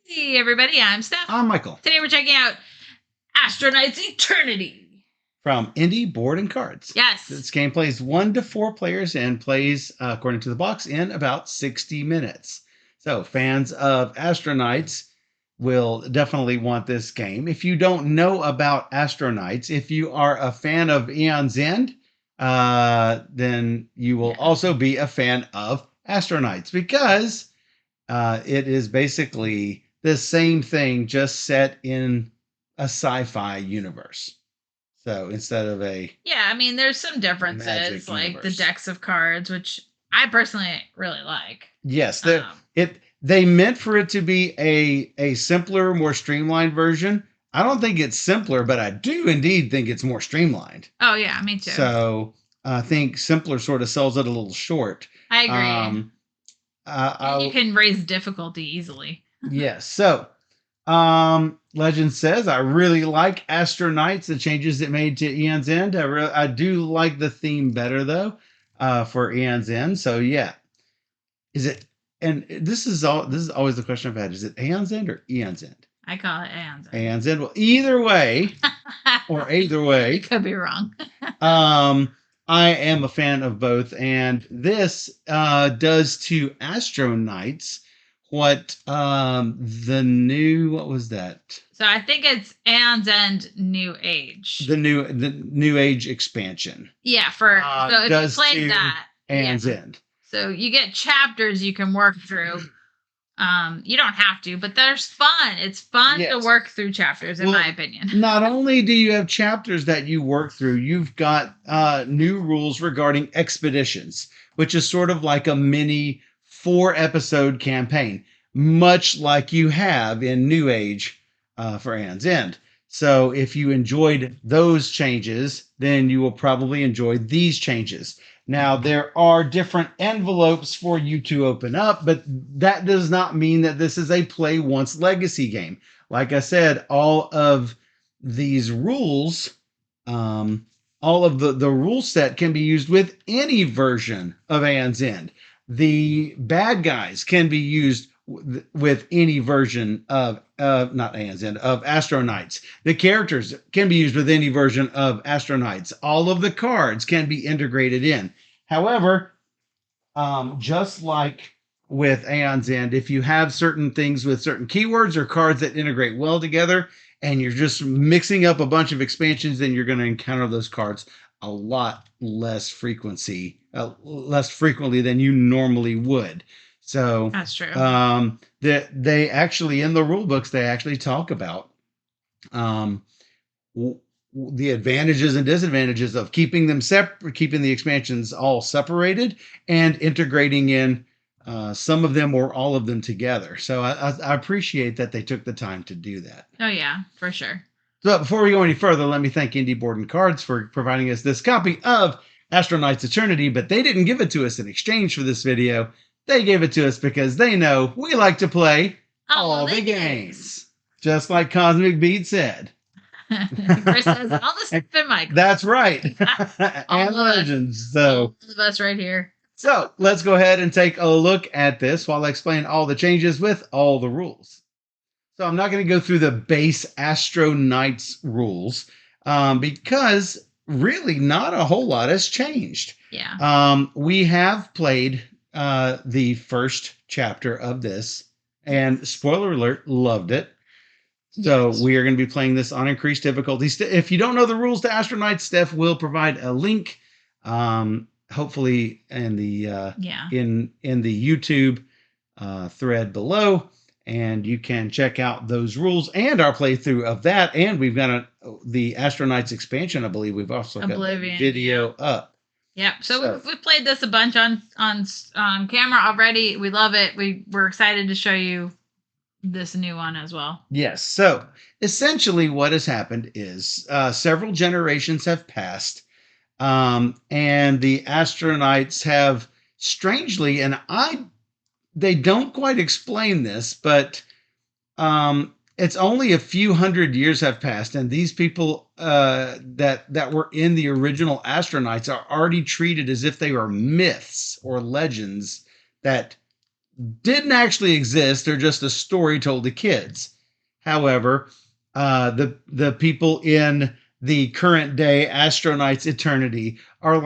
Hey everybody, I'm Steph. I'm Michael. Today we're checking out Astro Knights Eternity. From Indie Board and Cards. Yes. This game plays 1 to 4 players and plays, according to the box, in about 60 minutes. So fans of Astro Knights will definitely want this game. If you don't know about Astro Knights, if you are a fan of Eon's End, then you will also be a fan of Astro Knights, because it is basically the same thing, just set in a sci-fi universe. So instead of there's some differences, like the decks of cards, which I personally really like. Yes, they meant for it to be a simpler, more streamlined version. I don't think it's simpler, but I do indeed think it's more streamlined. Oh yeah, me too. So I think simpler sort of sells it a little short. I agree. You can raise difficulty easily. Yes. So Legend says, I really like Astro Knights, the changes it made to Eon's End. I do like the theme better, though, for Eon's End. So yeah, is it? And this is always the question I've had: is it Aeon's End or Eon's End? I call it Aeon's End. Aeon's End. Well, either way, You could be wrong. I am a fan of both, and this does to Astro Knights what what was that? So I think it's Aeon's End New Age. The New Age expansion. Yeah, so if you played that, Aeon's End. So you get chapters you can work through. You don't have to, but there's fun. It's fun to work through chapters, in my opinion. Not only do you have chapters that you work through, you've got new rules regarding expeditions, which is sort of like a mini 4-episode campaign, much like you have in New Age for Aeon's End. So if you enjoyed those changes, then you will probably enjoy these changes. Now, there are different envelopes for you to open up, but that does not mean that this is a play once legacy game. Like I said, all of these rules, all of the rule set can be used with any version of Aeon's End. The bad guys can be used with any version of not Aeon's End, of Astro Knights. The characters can be used with any version of Astro Knights. All of the cards can be integrated in. However, just like with Aeon's End, if you have certain things with certain keywords or cards that integrate well together, and you're just mixing up a bunch of expansions, then you're going to encounter those cards a lot less frequently than you normally would. So that's true. They actually, in the rule books, they actually talk about the advantages and disadvantages of keeping them separate, keeping the expansions all separated, and integrating in some of them or all of them together. So I appreciate that they took the time to do that. Oh yeah, for sure. So before we go any further, let me thank Indie Board and Cards for providing us this copy of Astro Knights Eternity, but they didn't give it to us in exchange for this video. They gave it to us because they know we like to play all the games. Just like Cosmic Beat said. Chris says all the Steph and Michael. That's right. And Legends. So all of us right here. So let's go ahead and take a look at this while I explain all the changes with all the rules. So I'm not going to go through the base Astro Knights rules because really not a whole lot has changed. Yeah. We have played the first chapter of this, and spoiler alert, loved it. So we are going to be playing this on increased difficulty. If you don't know the rules to Astro Knights, Steph will provide a link, hopefully in the in the YouTube thread below, and you can check out those rules and our playthrough of that. And we've got the Astro Knights expansion. I believe we've also got a video up. Yep. So we've played this a bunch on camera already. We love it. We're excited to show you this new one as well. Yes. So essentially what has happened is several generations have passed, and the Astro Knights have strangely, and they don't quite explain this, but it's only a few hundred years have passed, and these people that were in the original Astro Knights are already treated as if they were myths or legends that didn't actually exist. They're just a story told to kids. However, the people in the current day Astro Knights Eternity are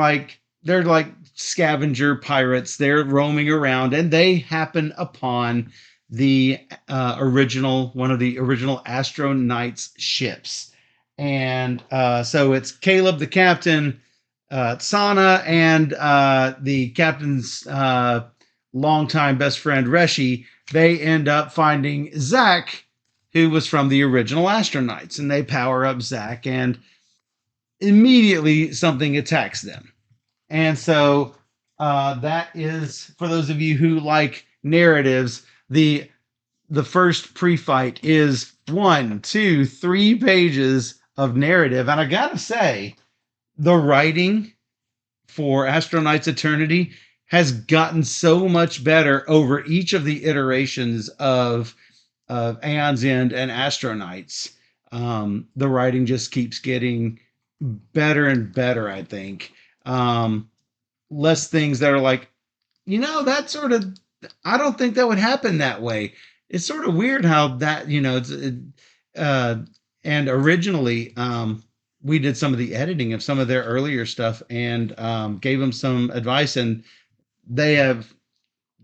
they're like scavenger pirates. They're roaming around and they happen upon the original one of the original Astro Knights ships. And so it's Caleb, the captain, Sana, and the captain's longtime best friend Reshi. They end up finding Zach, who was from the original Astro Knights, and they power up Zach, and immediately something attacks them. And so that is, for those of you who like narratives, the first pre-fight is 1, 2, 3 pages of narrative. And I gotta say, the writing for Astro Knights Eternity has gotten so much better over each of the iterations of Aeon's End and Astro Knights. The writing just keeps getting better and better, I think. Less things that are like, that sort of, I don't think that would happen that way. It's sort of weird how that, and originally, we did some of the editing of some of their earlier stuff and gave them some advice, and they have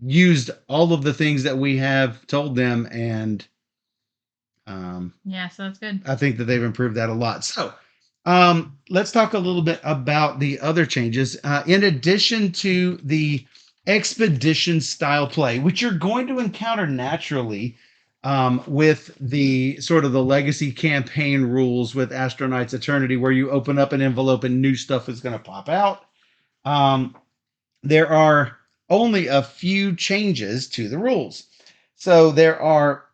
used all of the things that we have told them, and yeah, so that's good. I think that they've improved that a lot. So let's talk a little bit about the other changes. In addition to the expedition style play, which you're going to encounter naturally with the sort of the legacy campaign rules with Astro Knights Eternity, where you open up an envelope and new stuff is going to pop out. There are only a few changes to the rules. So there are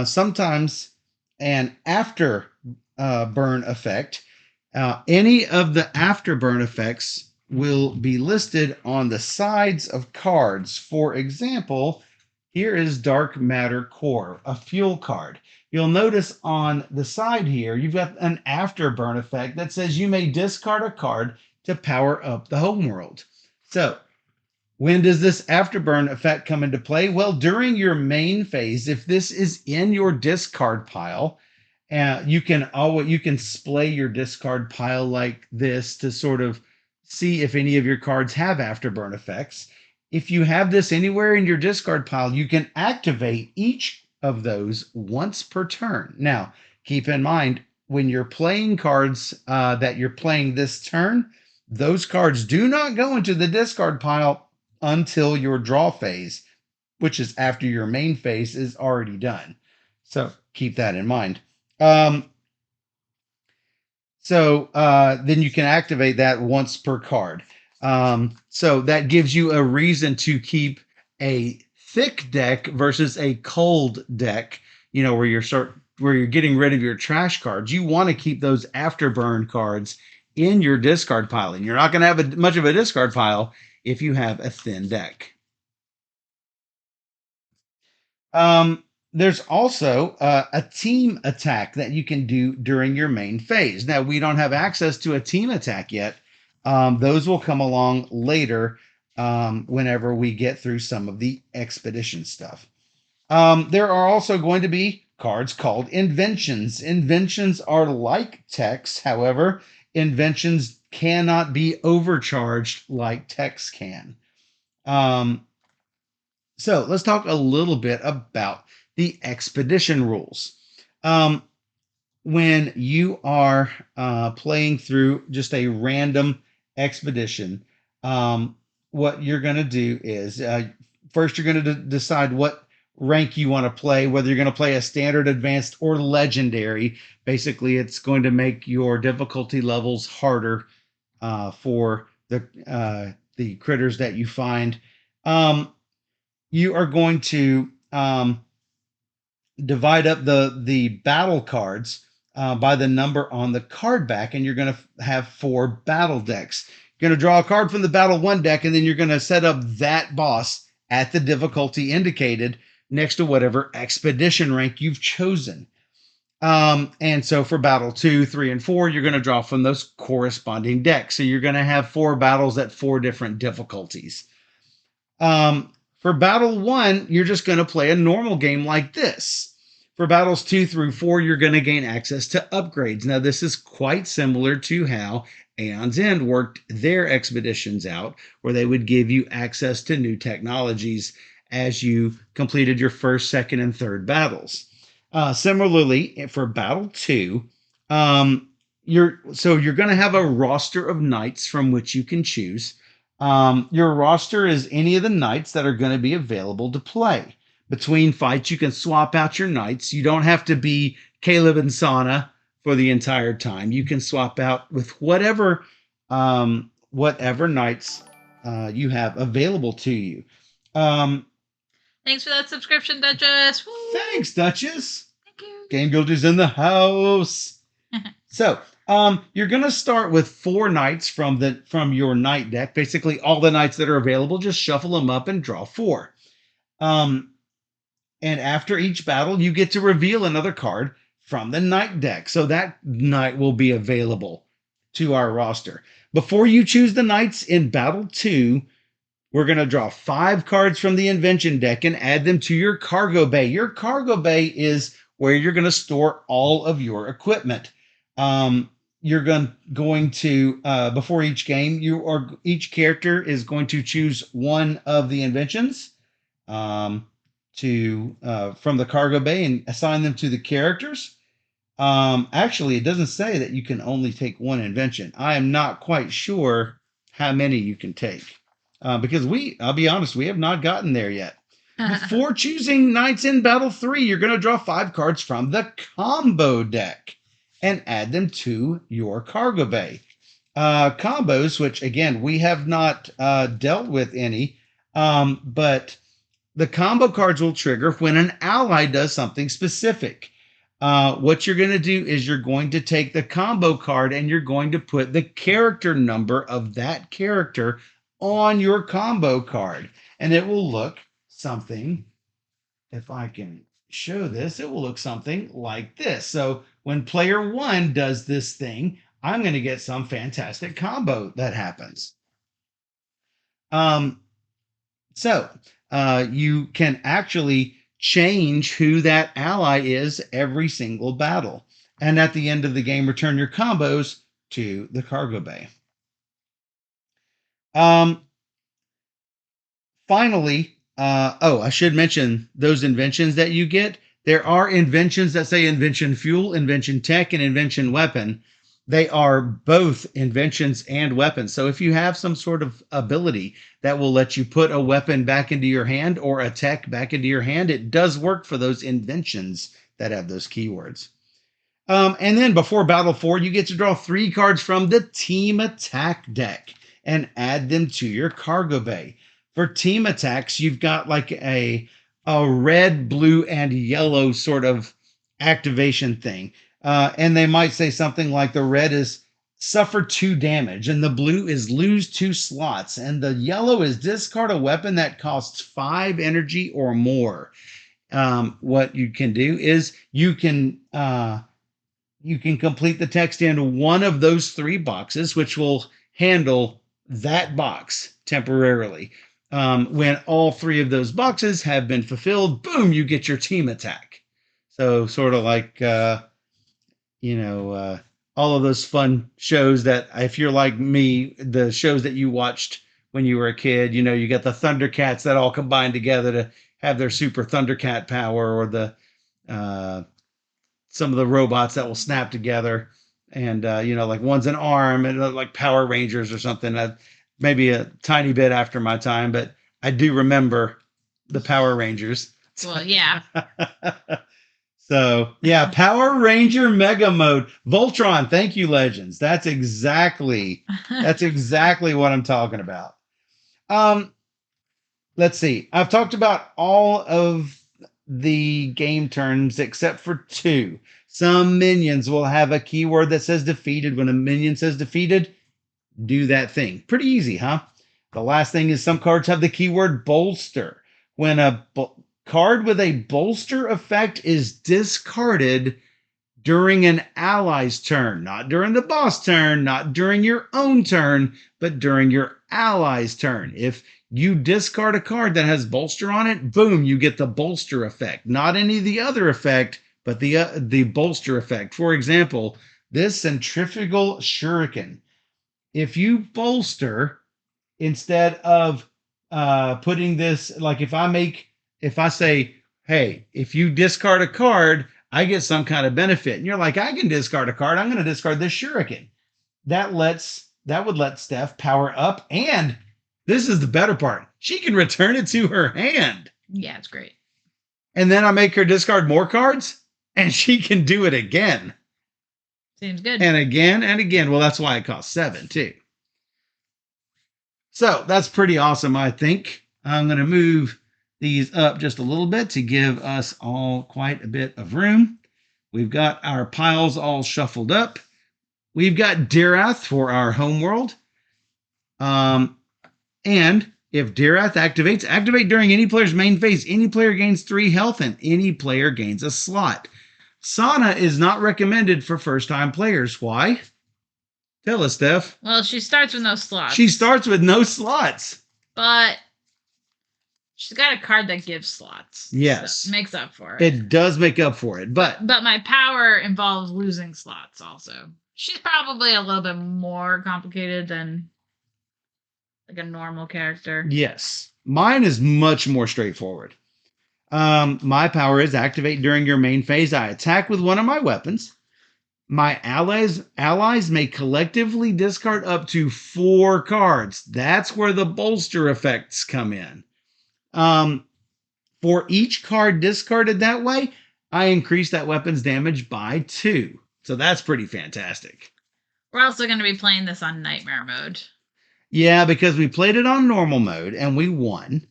sometimes an after burn effect. Any of the afterburn effects will be listed on the sides of cards. For example, here is Dark Matter Core, a fuel card. You'll notice on the side here, you've got an afterburn effect that says you may discard a card to power up the homeworld. So, when does this afterburn effect come into play? Well, during your main phase, if this is in your discard pile, you can splay your discard pile like this to sort of see if any of your cards have afterburn effects. If you have this anywhere in your discard pile, you can activate each of those once per turn. Now, keep in mind, when you're playing cards that you're playing this turn, those cards do not go into the discard pile until your draw phase, which is after your main phase is already done. So keep that in mind. Then you can activate that once per card. So that gives you a reason to keep a thick deck versus a cold deck, where you're getting rid of your trash cards. You want to keep those afterburn cards in your discard pile, and you're not going to have much of a discard pile if you have a thin deck. There's also a team attack that you can do during your main phase. Now, we don't have access to a team attack yet. Those will come along later whenever we get through some of the expedition stuff. There are also going to be cards called inventions. Inventions are like techs. However, inventions cannot be overcharged like techs can. So let's talk a little bit about the expedition rules. When you are playing through just a random expedition, what you're going to do is first you're going to decide what rank you want to play, whether you're going to play a standard, advanced, or legendary. Basically, it's going to make your difficulty levels harder for the critters that you find. You are going to divide up the battle cards by the number on the card back, and you're going to have 4 battle decks. You're going to draw a card from the battle 1 deck, and then you're going to set up that boss at the difficulty indicated next to whatever expedition rank you've chosen. And so for battle 2, 3, and 4, you're going to draw from those corresponding decks. So you're going to have 4 battles at 4 different difficulties. For Battle 1, you're just going to play a normal game like this. For Battles 2 through 4, you're going to gain access to upgrades. Now, this is quite similar to how Aeon's End worked their expeditions out, where they would give you access to new technologies as you completed your first, second, and third battles. Similarly, for Battle 2, you're going to have a roster of knights from which you can choose. Your roster is any of the knights that are going to be available to play. Between fights, you can swap out your knights. You don't have to be Caleb and Sana for the entire time. You can swap out with whatever knights you have available to you. Thanks for that subscription, Duchess. Woo! Thanks, Duchess. Thank you. Game Guilder's in the house. So, you're going to start with 4 knights from your knight deck. Basically, all the knights that are available, just shuffle them up and draw 4. And after each battle, you get to reveal another card from the knight deck. So that knight will be available to our roster. Before you choose the knights in Battle 2, we're going to draw 5 cards from the invention deck and add them to your cargo bay. Your cargo bay is where you're going to store all of your equipment. You're going to before each game, each character is going to choose one of the inventions from the cargo bay and assign them to the characters. Actually, it doesn't say that you can only take one invention. I am not quite sure how many you can take because I'll be honest, we have not gotten there yet. Before choosing knights in Battle 3, you're going to draw 5 cards from the combo deck and add them to your cargo bay. Combos, which again, we have not dealt with any, but the combo cards will trigger when an ally does something specific. What you're going to do is you're going to take the combo card and you're going to put the character number of that character on your combo card. And it will look something, if I can show this, it will look something like this. So when player 1 does this thing, I'm going to get some fantastic combo that happens. You can actually change who that ally is every single battle. And at the end of the game, return your combos to the cargo bay. Finally, I should mention those inventions that you get. There are inventions that say invention fuel, invention tech, and invention weapon. They are both inventions and weapons. So if you have some sort of ability that will let you put a weapon back into your hand or a tech back into your hand, it does work for those inventions that have those keywords. And then before Battle 4, you get to draw 3 cards from the Team Attack deck and add them to your cargo bay. For team attacks, you've got like a red, blue, and yellow sort of activation thing. And they might say something like the red is suffer 2 damage, and the blue is lose 2 slots, and the yellow is discard a weapon that costs 5 energy or more. What you can do is you can complete the text in one of those 3 boxes, which will handle that box temporarily. When all 3 of those boxes have been fulfilled, boom, you get your team attack. So sort of like, all of those fun shows that if you're like me, the shows that you watched when you were a kid, you got the Thundercats that all combine together to have their super Thundercat power, or the some of the robots that will snap together, and like one's an arm, and like Power Rangers or something. Maybe a tiny bit after my time, but I do remember the Power Rangers. Well, yeah. So, yeah, Power Ranger Mega Mode. Voltron, thank you, Legends. That's exactly what I'm talking about. Let's see. I've talked about all of the game terms except for 2. Some minions will have a keyword that says defeated. When a minion says defeated, do that thing. Pretty easy, huh? The last thing is some cards have the keyword bolster. When a card with a bolster effect is discarded during an ally's turn, not during the boss turn, not during your own turn, but during your ally's turn. If You discard a card that has bolster on it, boom, you get the bolster effect. Not any of the other effect, but the bolster effect. For example, this centrifugal shuriken. If you bolster, instead of putting this, like if I say, hey, if you discard a card, I get some kind of benefit. And you're like, I can discard a card. I'm going to discard this shuriken. That would let Steph power up, and this is the better part. She can return it to her hand. Yeah, it's great. And then I make her discard more cards, and she can do it again. Seems good. And again and again. Well, that's why it costs 7 too. So that's pretty awesome, I think. I'm going to move these up just a little bit to give us all quite a bit of room. We've got our piles all shuffled up. We've got Dirath for our homeworld. And if Dirath activates, activate during any player's main phase. Any player gains 3 health and any player gains a slot. Sana is not recommended for first-time players. Why? Tell us, Steph. Well, she starts with no slots. She starts with no slots. But she's got a card that gives slots. Yes. So it makes up for it. It does make up for it. But my power involves losing slots also. She's probably a little bit more complicated than like a normal character. yes, mine is much more straightforward. My power is activate during your main phase. I attack with one of my weapons. My allies may collectively discard up to 4 cards. That's where the bolster effects come in. For each card discarded that way, I increase that weapon's damage by 2. So that's pretty fantastic. We're also going to be playing this on Nightmare mode. Yeah, because we played it on normal mode and we won.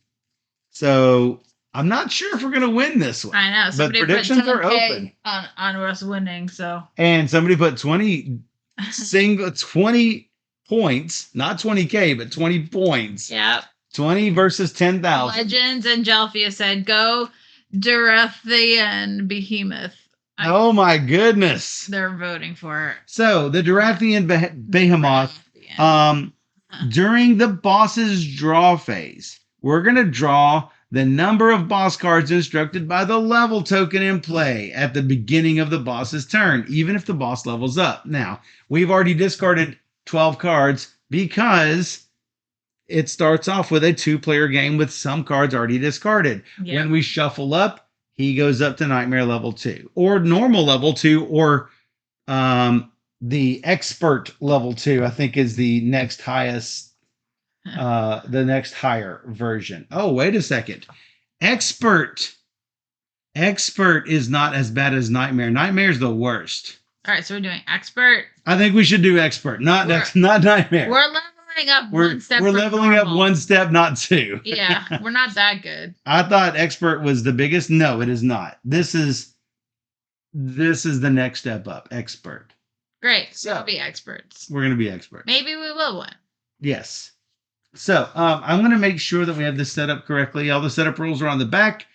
So I'm not sure if we're going to win this one. I know. But predictions are 10K open. on us winning, so. And somebody put 20 points, not 20K, but 20 points. Yep. 20 versus 10,000. Legends and Jelfia said, go Durathian Behemoth. Oh my goodness. They're voting for it. So the Durathian Behemoth, during the boss's draw phase, we're going to draw the number of boss cards instructed by the level token in play at the beginning of the boss's turn, even if the boss levels up. Now, we've already discarded 12 cards because it starts off with a 2-player game with some cards already discarded. Yep. When we shuffle up, he goes up to Nightmare level 2, or normal level 2, or the expert level 2, I think is the next highest, the next higher version. Oh, wait a second. Expert is not as bad as Nightmare. Nightmare's the worst. All right, so we're doing expert. I think we should do expert, not Nightmare. We're leveling up one step. We're leveling up 1 step, not 2. Yeah, we're not that good. I thought expert was the biggest. No, it is not. This is the next step up. Expert. Great. So we'll be experts. We're gonna be expert. Maybe we will win. Yes. So I'm gonna make sure that we have this set up correctly. All the setup rules are on the back.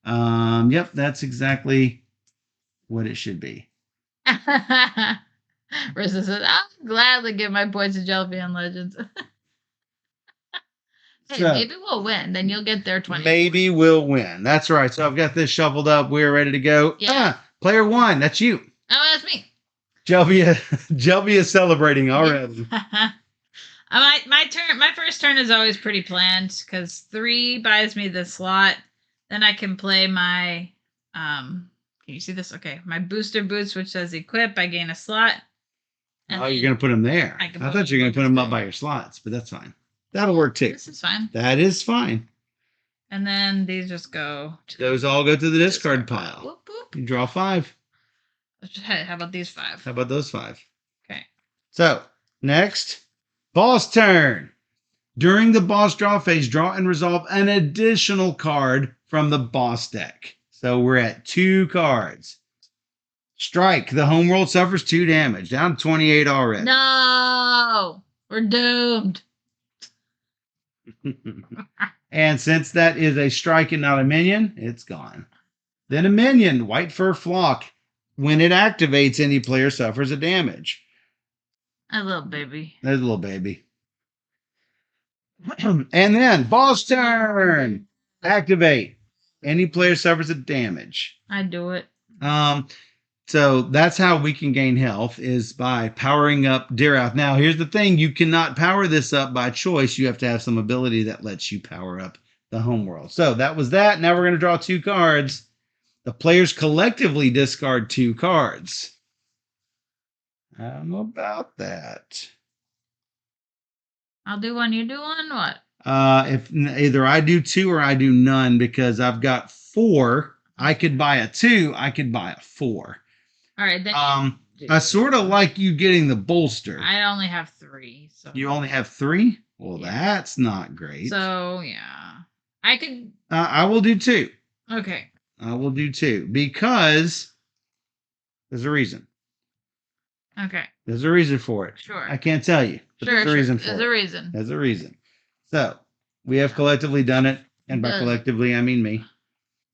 Yep, that's exactly what it should be. Rissa says, I'll gladly give my points to Jelfia and Legends. Hey, So, maybe we'll win. Then you'll get their 20. maybe we'll win. That's right. So I've got this shuffled up. We're ready to go. Yeah. Player 1, that's you. Oh, that's me. Jelvia is celebrating already. My first turn is always pretty planned because 3 buys me the slot. Then I can play my can you see this? Okay. My booster boots, which says equip, I gain a slot. Oh, you're gonna put them there. I thought you were gonna put them up by your slots, but that's fine. That'll work too. This is fine. That is fine. And then these just go to Those all go to the discard pile. Whoop, whoop. You draw 5. Hey, how about these 5? How about those 5? Okay. So, next, boss turn. During the boss draw phase, draw and resolve an additional card from the boss deck. So we're at 2 cards. Strike. The homeworld suffers 2 damage. Down to 28 already. No! We're doomed. And since that is a strike and not a minion, it's gone. Then a minion, White Fur Flock. When it activates, any player suffers a damage. A little baby. There's a little baby. And then boss turn. Activate. Any player suffers a damage. I do it. So that's how we can gain health is by powering up Dirath. Now, here's the thing. You cannot power this up by choice. You have to have some ability that lets you power up the homeworld. So that was that. Now we're going to draw 2 cards. The players collectively discard 2 cards. I don't know about that. I'll do one, you do one, what? If either I do 2 or I do none because I've got 4. I could buy a 2. I could buy a 4. All right, then. I sort of like you getting the bolster. I only have 3. So You only have 3? Well, Yeah. that's not great. So yeah, I could. I will do 2. Okay. I will do 2 because there's a reason. Okay. There's a reason for it. Sure. I can't tell you. But Sure. there's a reason for There's it. a reason. There's a reason. So we have collectively done it, and by Good. collectively I mean me.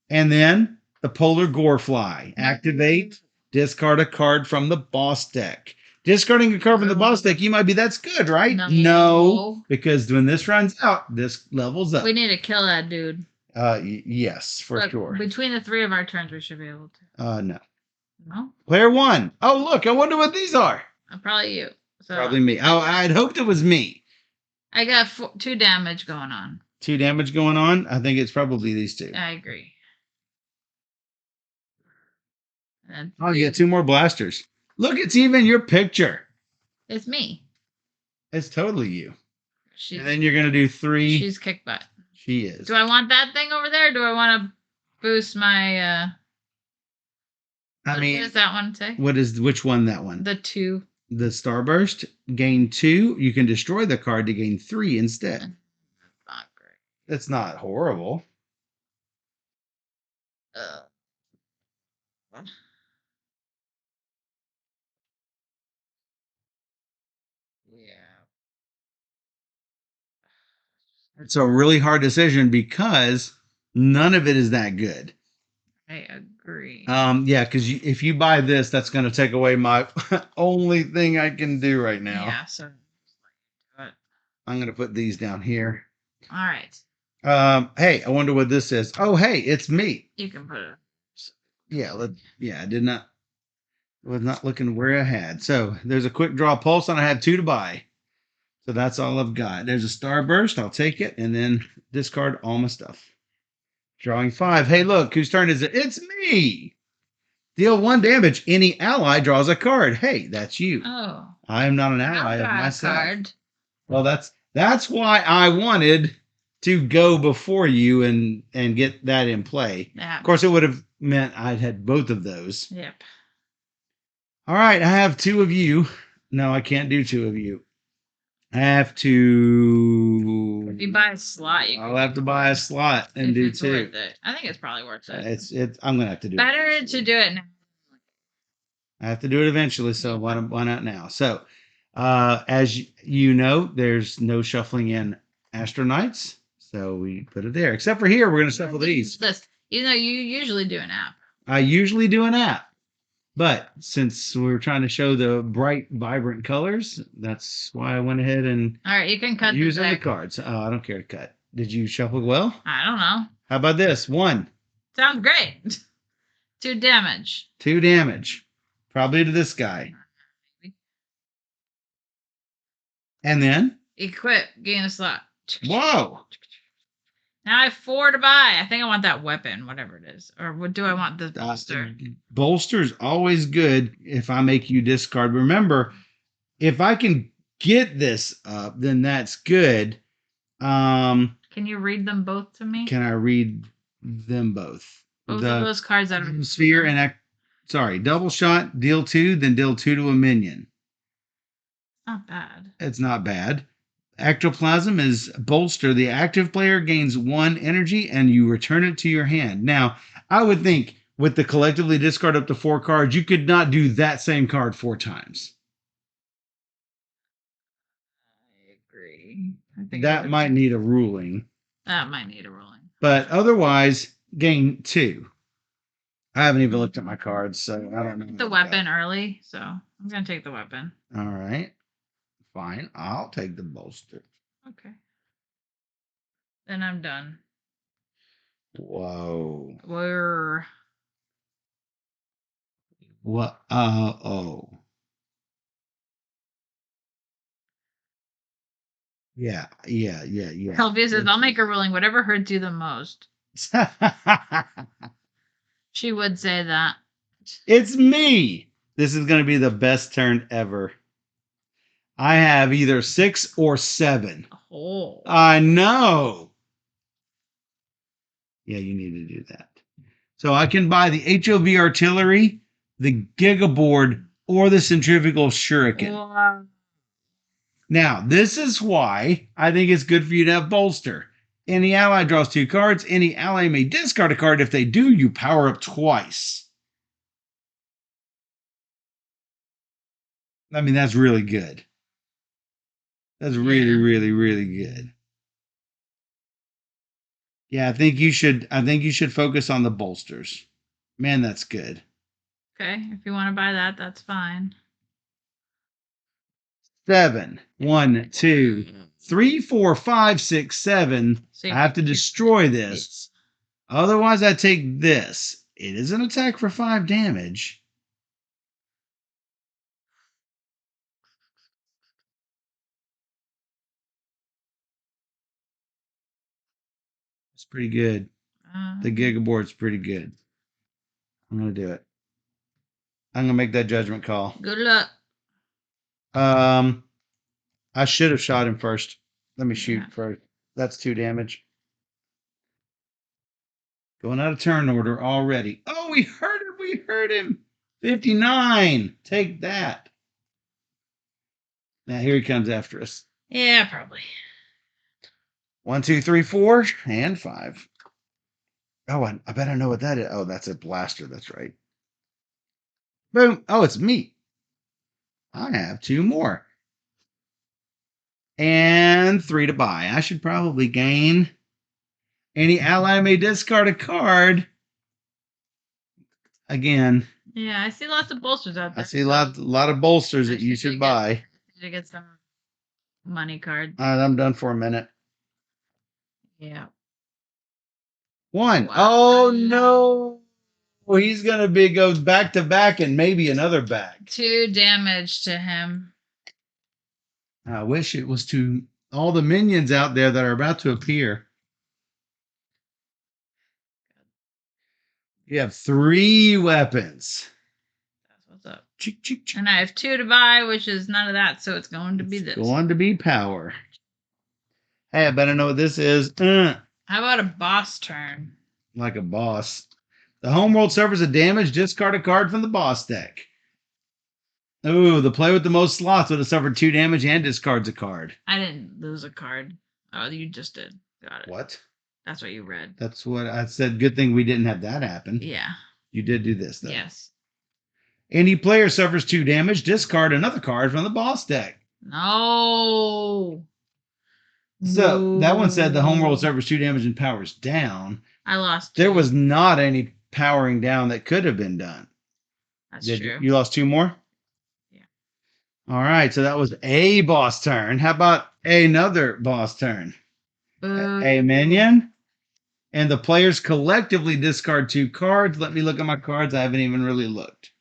And then the Polar Gorefly. Activate. Discard a card from the boss deck. Discarding a card from the boss deck, you might be, that's good, right? No. Because when this runs out, this levels up. We need to kill that dude. Yes, for Look, sure. Between the 3 of our turns, we should be able to. No. No? Player 1. Oh, look, I wonder what these are. Probably you. So Probably me. Oh, I'd hoped it was me. I got 2 damage going on. 2 damage going on. I think it's probably these 2. I agree. And Oh, you get 2 more blasters. Look, it's even your picture. it's me. It's totally you. She's, And then you're going to do 3. she's kick butt. She is. Do I want that thing over there? Or do I want to boost my? What does that one say? Which one, that one? The 2. The Starburst. Gain 2. You can destroy the card to gain 3 instead. That's not great. That's not horrible. Yeah. It's a really hard decision because none of it is that good. I agree. Yeah, because if you buy this, that's going to take away my only thing I can do right now. Yeah, so I'm going to put these down here. all right. Hey, I wonder what this is. Oh, hey, it's me. You can put it. Yeah, I did not. Was not looking where I had. So there's a quick draw pulse, and I have 2 to buy. So that's all I've got. There's a Starburst. I'll take it, and then discard all my stuff. Drawing 5. Hey, look, whose turn is it? It's me. Deal 1 damage. Any ally draws a card. Hey, that's you. Oh. I am not an ally I'll of draw a myself. card. Well, that's why I wanted to go before you and get that in play. Yeah. Of course, it would have meant I'd had both of those. Yep. All right, I have 2 of you. No, I can't do 2 of you. I have to. If you buy a slot, I'll have to buy a slot and do it's 2. worth it. I think it's probably worth it. I'm gonna have to do Better it. to do it now. I have to do it eventually, so why not now? So, as you know, there's no shuffling in Astro Knights, so we put it there. Except for here, we're gonna shuffle these. This, even though you usually do an app. I usually do an app, but since we're trying to show the bright, vibrant colors, that's why I went ahead and All right, you can cut use the the deck. cards. Oh, I don't care to cut. Did you shuffle well? I don't know. How about this? 1, Sounds great. 2 damage. 2 damage, probably to this guy, and then Equip. Gain a slot. whoa. Now I have 4 to buy. I think I want that weapon, whatever it is. Or what do I want? The bolster. Bolster's always good if I make you discard. Remember, if I can get this up, then that's good. Can you read them both to me? Can I read them both? Both of those cards that are sphere and double shot, deal 2, then deal 2 to a minion. not bad. It's not bad. Ectoplasm is bolster. The active player gains 1 energy and you return it to your hand. Now, I would think with the collectively discard up to 4 cards, you could not do that same card 4 times. I agree. I think That might need a ruling. That might need a ruling. But otherwise, gain 2. I haven't even looked at my cards, so I don't know. The weapon early, so I'm going to take the weapon. All right. Fine. I'll take the bolster. Okay. Then I'm done. Whoa. We're What? Oh. Yeah. Sylvia says, I'll make a ruling, whatever hurts you the most. She would say that. It's me. This is going to be the best turn ever. I have either 6 or 7. Oh. I know. Yeah, you need to do that. So I can buy the HOV artillery, the gigaboard, or the centrifugal shuriken. Wow. Now, this is why I think it's good for you to have bolster. Any ally draws 2 cards. Any ally may discard a card. If they do, you power up twice. I mean, that's really good. That's really, Yeah. really good. Yeah, I think you should focus on the bolsters. Man, that's good. Okay, if you want to buy that, that's fine. 7. 1, 2, 3, 4, 5, 6, 7. So I have to destroy this. Otherwise, I take this. It is an attack for 5 damage. It's pretty good. The gigaboard's pretty good. I'm gonna do it. I'm gonna make that judgment call. Good luck. I should have shot him first. Let me shoot Yeah. first. That's 2 damage. Going out of turn order already. Oh, we hurt him. We hurt him. 59. Take that. Now here he comes after us. Yeah, probably. 1, 2, 3, 4, and 5. Oh, I bet I know what that is. Oh, that's a blaster. That's right. Boom. Oh, it's me. I have 2 more. And 3 to buy. I should probably gain. Any ally may discard a card. Again. Yeah, I see lots of bolsters out there. I see a lot of bolsters that you should buy. To get some money cards. All right, I'm done for a minute. Yeah. 1. Wow. Oh no. Well, he's gonna go back to back and maybe another back. 2 damage to him. I wish it was to all the minions out there that are about to appear. You have 3 weapons. That's what's up. Cheek, cheek, cheek. And I have 2 to buy, which is none of that, so it's going to be this. Going to be power. Hey, I better know what this is. How about a boss turn? Like a boss. The homeworld suffers a damage. Discard a card from the boss deck. Ooh, the player with the most slots would have suffered 2 damage and discards a card. I didn't lose a card. Oh, you just did. Got it. What? That's what you read. That's what I said. Good thing we didn't have that happen. Yeah. You did do this, though. Yes. Any player suffers 2 damage. Discard another card from the boss deck. No. So that one said the homeworld suffers 2 damage and powers down. I lost 2. There was not any powering down that could have been done. That's true. You lost 2 more? Yeah. All right, so that was a boss turn. How about another boss turn? A minion. And the players collectively discard 2 cards. Let me look at my cards. I haven't even really looked.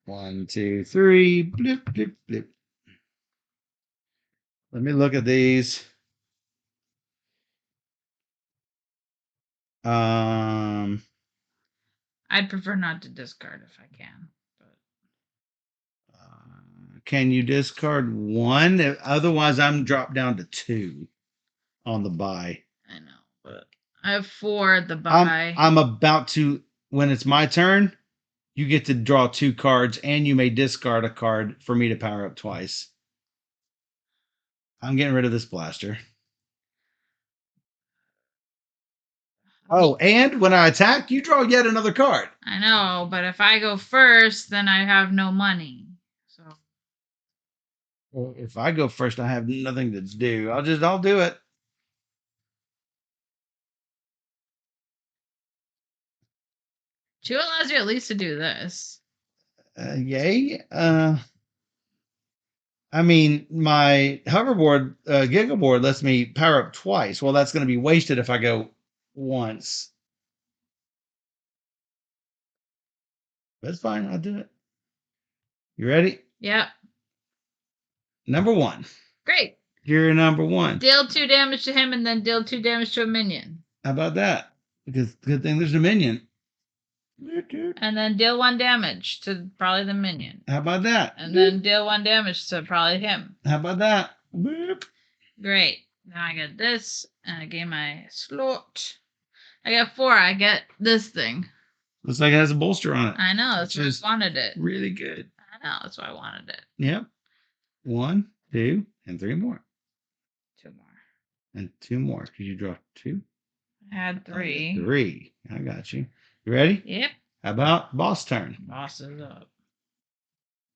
1, 2, 3. Blip, blip, blip. Let me look at these. I'd prefer not to discard if I can. But can you discard 1? Otherwise, I'm dropped down to 2 on the buy. I know, but I have 4 at the buy. I'm about to, when it's my turn, you get to draw 2 cards, and you may discard a card for me to power up twice. I'm getting rid of this blaster. Oh, and when I attack, you draw yet another card. I know, but if I go first, then I have no money. So Well, if I go first, I have nothing to do. I'll do it. Two allows you at least to do this. Yay. I mean, my hoverboard, Gigaboard lets me power up twice. Well, that's going to be wasted if I go once. That's fine. I'll do it. You ready? Yep. Number one. Great. You're number one. Deal 2 damage to him and then deal 2 damage to a minion. How about that? Because good thing there's a minion. And then deal 1 damage to probably the minion. How about that? And then deal 1 damage to probably him. How about that? Boop. Great. Now I get this, and I gain my slot. I got 4. I get this thing. Looks like it has a bolster on it. I know. That's why I wanted it. Really good. I know. That's why I wanted it. Yep. 1, 2, and 3 more. 2 more. And 2 more. Because you draw 2? I had 3. 3. I got you. You ready? Yep. How about boss turn? Boss is up.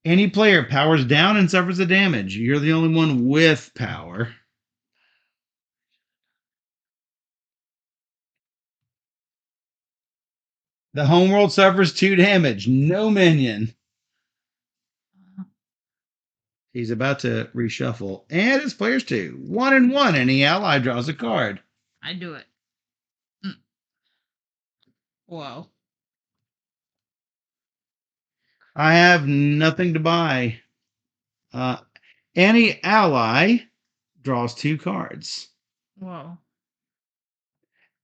Any player powers down and suffers a damage. You're the only one with power. The homeworld suffers 2 damage. No minion. He's about to reshuffle. And it's players 2. 1 and 1. Any ally draws a card. I do it. Whoa. I have nothing to buy. Any ally draws 2 cards. Whoa.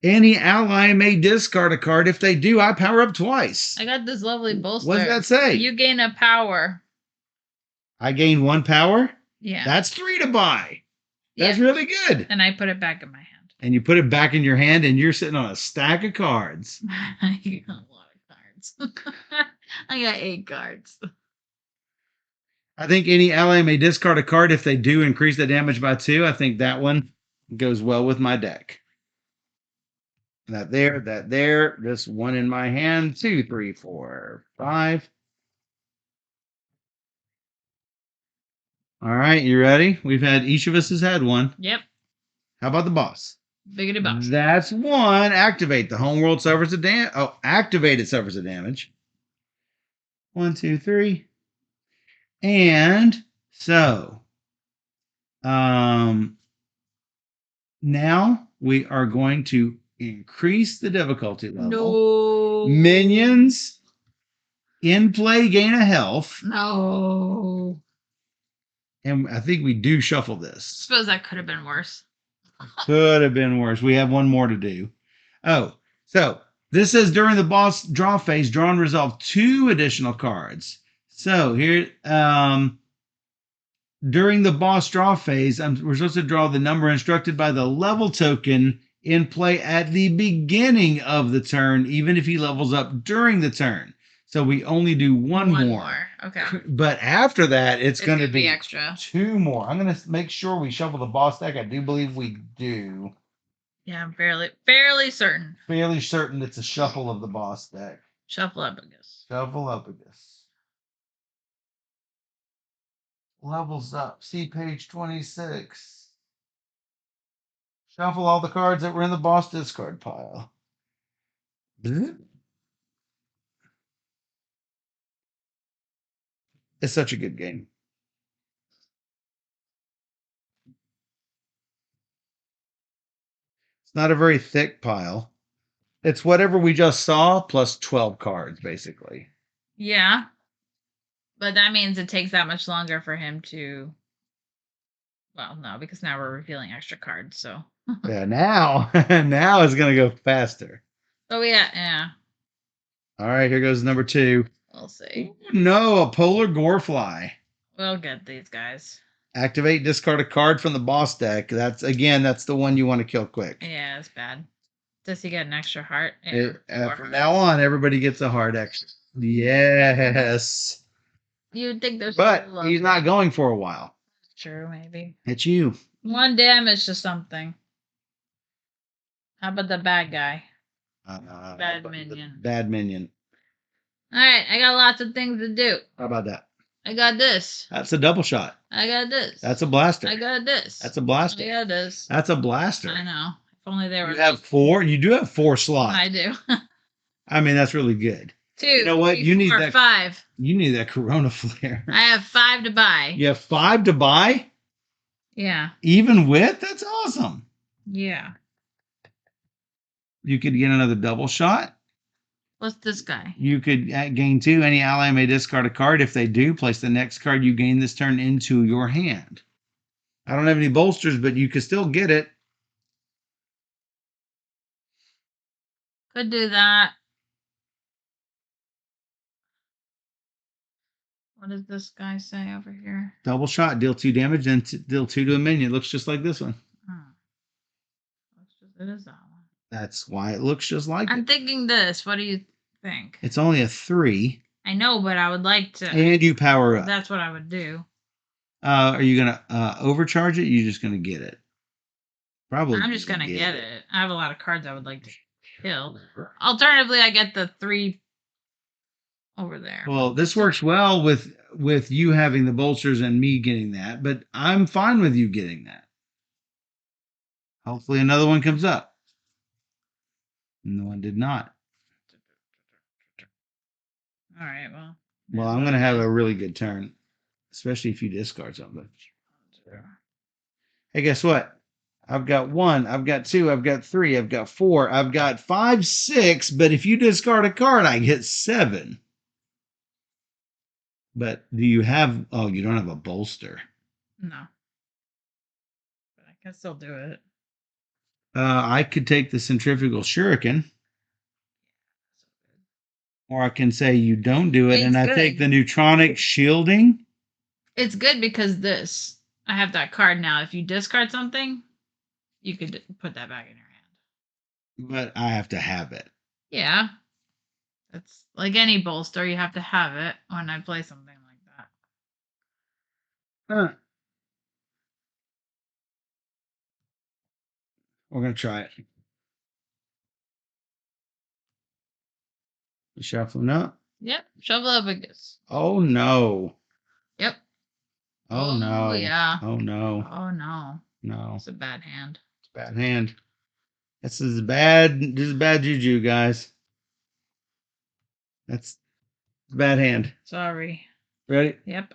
Any ally may discard a card. If they do, I power up twice. I got this lovely bolster. What does that say? You gain a power. I gain 1 power? Yeah. That's 3 to buy. That's really good. And I put it back in my hand. And you put it back in your hand and you're sitting on a stack of cards. I got a lot of cards. I got 8 cards. I think any ally may discard a card. If they do, increase the damage by 2. I think that one goes well with my deck. That there. This 1 in my hand. 2, 3, 4, 5. All right, you ready? Each of us has had one. Yep. How about the boss? Biggity boss. That's 1. Activate. The homeworld suffers a damage. Oh, activate. It suffers a damage. 1, 2, 3. And so, now we are going to increase the difficulty level. No. Minions in play gain a health. No. And I think we do shuffle this. Suppose that could have been worse. Could have been worse. We have 1 more to do. Oh, so this says during the boss draw phase, draw and resolve 2 additional cards. So here, during the boss draw phase, we're supposed to draw the number instructed by the level token in play at the beginning of the turn, even if he levels up during the turn. So we only do one more. Okay. But after that, it's going to be extra. 2 more. I'm going to make sure we shuffle the boss deck. I do believe we do. Yeah, I'm fairly certain. Fairly certain it's a shuffle of the boss deck. Shuffle up, I guess. Shuffle up, I guess. Levels up. See page 26. Shuffle all the cards that were in the boss discard pile. It's such a good game. It's not a very thick pile. It's whatever we just saw plus 12 cards, basically. Yeah. But that means it takes that much longer for him to... Well, no, because now we're revealing extra cards, so... Yeah, now it's going to go faster. Oh, yeah. All right, here goes number 2. We'll see. No, a polar gorefly. We'll get these guys. Activate, discard a card from the boss deck. That's the one you want to kill quick. Yeah, it's bad. Does he get an extra heart? From now on, everybody gets a heart extra. Yes. You'd think there's... But he's not going for a while. True, maybe. It's you. 1 damage to something. How about the bad guy? Bad minion. Bad minion. All right, I got lots of things to do. How about that? I got this. That's a double shot. I got this. That's a blaster. I got this. That's a blaster. I got this. That's a blaster. I know. If only they were... You have 4? You do have 4 slots. I do. I mean, that's really good. 2, You know what? 3, You need 4, that. 5. You need that Corona flare. I have 5 to buy. You have 5 to buy, Yeah. even with. That's awesome. Yeah. You could get another double shot. What's this guy? You could gain 2. Any ally may discard a card. If they do, place the next card you gain this turn into your hand. I don't have any bolsters, but you could still get it. Could do that. What does this guy say over here? Double shot, deal 2 damage, then deal 2 to a minion. It looks just like this one. It is that one. That's why it looks just like I'm it. thinking this. What do you think? It's only a 3. I know, but I would like to. And you power up. That's what I would do. Are you going to overcharge it? You're just going to get it? Probably. I'm just going to get it. I have a lot of cards I would like to kill. Alternatively, I get the 3 over there. Well, this works well with you having the bolsters and me getting that, but I'm fine with you getting that. Hopefully another one comes up. No one did not. All right, well. Well, I'm going to have a really good turn, especially if you discard something. Hey, guess what? I've got 1, I've got 2, I've got 3, I've got 4, I've got 5, 6, but if you discard a card, I get 7. But do you have, oh, you don't have a bolster. No. But I can still do it. I could take the centrifugal shuriken. Or I can say you don't do it, and I take the neutronic shielding. It's good because this, I have that card now. If you discard something, you could put that back in your hand. But I have to have it. Yeah. It's like any bolster, you have to have it when I play something like that. Huh. We're going to try it. Shuffling up. Yep. Shovel up Victus. Oh, no. Yep. Oh, no. Yeah. Oh, no. Oh, no. No. It's a bad hand. It's a bad hand. This is bad juju, guys. That's a bad hand. Sorry. Ready? Yep.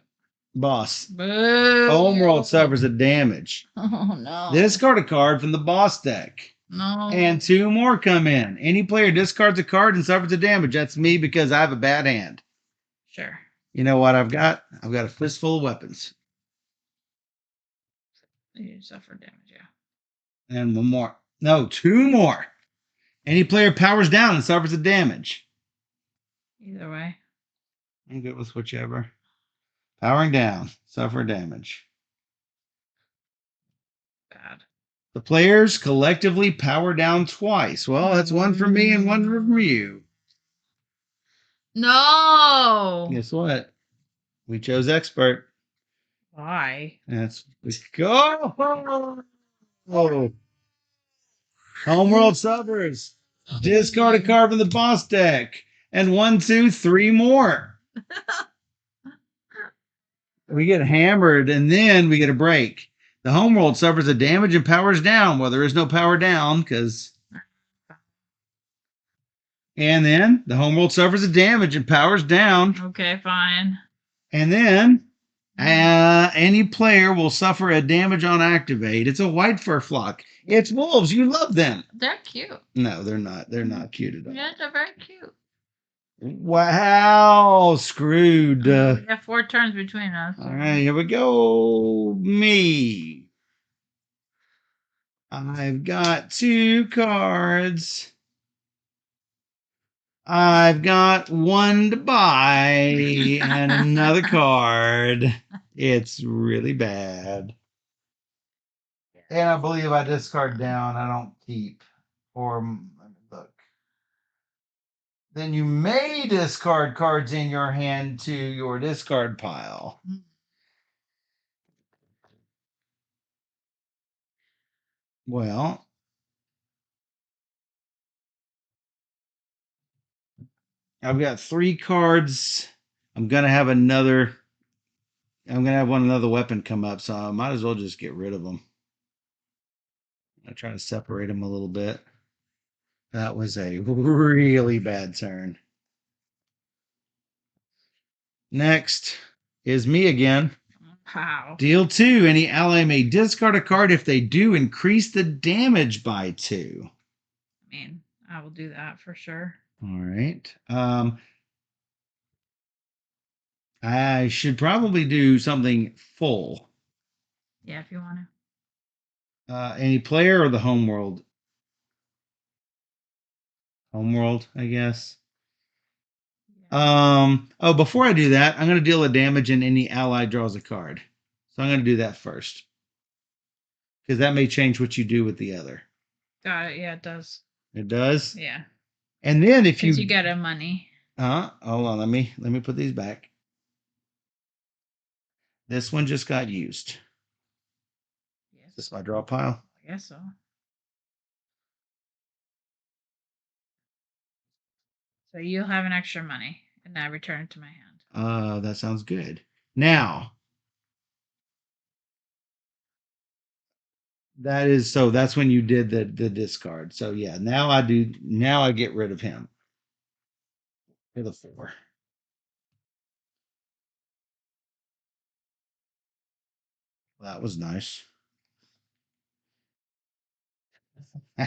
Boss. Boo. Homeworld suffers a damage. Oh, no. Discard a card from the boss deck. No. And 2 more come in. Any player discards a card and suffers a damage. That's me because I have a bad hand. Sure. You know what I've got? I've got a fistful of weapons. You suffer damage, yeah. And 1 more. No, 2 more. Any player powers down and suffers a damage. Either way. I'm good with whichever. Powering down, suffer damage. Bad. The players collectively power down twice. Well, that's 1 for me and 1 for you. No. Guess what? We chose expert. Why? Let's go. Oh. Homeworld suffers. Discard a card from the boss deck. And 1, 2, 3 more. We get hammered and then we get a break. The homeworld suffers a damage and powers down. Well, there is no power down because. And then the homeworld suffers a damage and powers down. Okay, fine. And then any player will suffer a damage on activate. It's a white fur flock. It's wolves. You love them. They're cute. No, they're not. They're not cute at all. Yeah, they're very cute. Wow, screwed. We have 4 turns between us. All right, here we go. Me. I've got 2 cards. I've got 1 to buy and another card. It's really bad. And I believe I discard down. I don't keep. Or look. Then you may discard cards in your hand to your discard pile. Well, I've got 3 cards. I'm gonna have another weapon come up, so I might as well just get rid of them. I try to separate them a little bit. That was a really bad turn. Next is me again. Wow. Deal 2. Any ally may discard a card if they do increase the damage by 2. I mean, I will do that for sure. All right. I should probably do something full. Yeah, if you want to. Any player or the homeworld? Homeworld, I guess. Oh, before I do that, I'm going to deal a damage and any ally draws a card. So I'm going to do that first. Because that may change what you do with the other. Got it. Yeah, it does. It does? Yeah. And then if you get a money. hold on, let me put these back. This one just got used. Yes. Is this my draw pile? I guess so. So you'll have an extra money, and I return it to my hand. That sounds good. Now, that's when you did the discard. So yeah, now I get rid of him. For the 4. That was nice. So